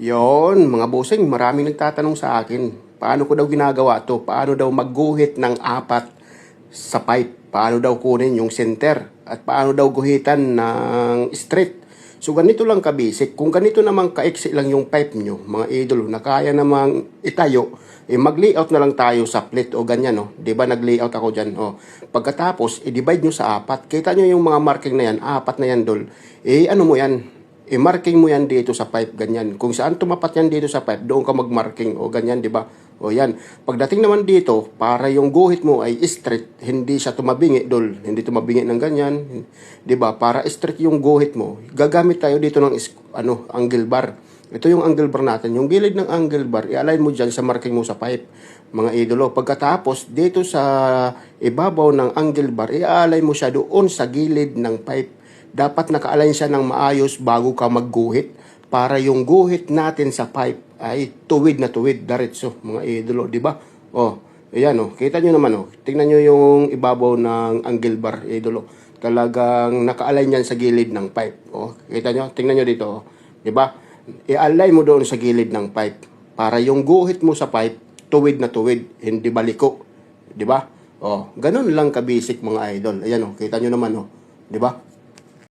Yon, mga bossing, maraming nagtatanong sa akin, paano ko daw ginagawa to? Paano daw magguhit ng apat sa pipe? Paano daw kunin yung center? At paano daw guhitan ng straight? So ganito lang kabisik. Kung ganito naman kaiksi lang yung pipe nyo, mga idolo, na kaya namang itayo, mag-layout na lang tayo sa plate o ganyan, no? Diba nag-layout ako dyan, oh. Pagkatapos, i-divide nyo sa apat. Kita nyo yung mga marking na yan, apat na yan, dol. Ano mo yan? I-marking mo yan dito sa pipe, ganyan. Kung saan tumapat yan dito sa pipe, doon ka mag-marking, o ganyan, di ba? O yan. Pagdating naman dito, para yung guhit mo ay straight, hindi siya tumabingi, dol. Hindi tumabingi ng ganyan, di ba? Para straight yung guhit mo, gagamit tayo dito ng angle bar. Ito yung angle bar natin. Yung gilid ng angle bar, i-align mo dyan sa marking mo sa pipe, mga idolo. Pagkatapos, dito sa ibabaw ng angle bar, i-align mo siya doon sa gilid ng pipe. Dapat naka-align siya ng maayos bago ka magguhit para yung guhit natin sa pipe ay tuwid na tuwid, diretso, mga idolo, di ba? Oh, ayan oh, kita nyo naman oh. Tingnan nyo yung ibabaw ng angle bar, idolo. Talagang naka-align yan sa gilid ng pipe. Oh, kita nyo, tingnan nyo dito, oh. Di ba? I-align mo doon sa gilid ng pipe para yung guhit mo sa pipe tuwid na tuwid, hindi baliko. Di ba? Oh, ganun lang kabisik mga idol. Ayan oh, kita nyo naman oh. Di ba?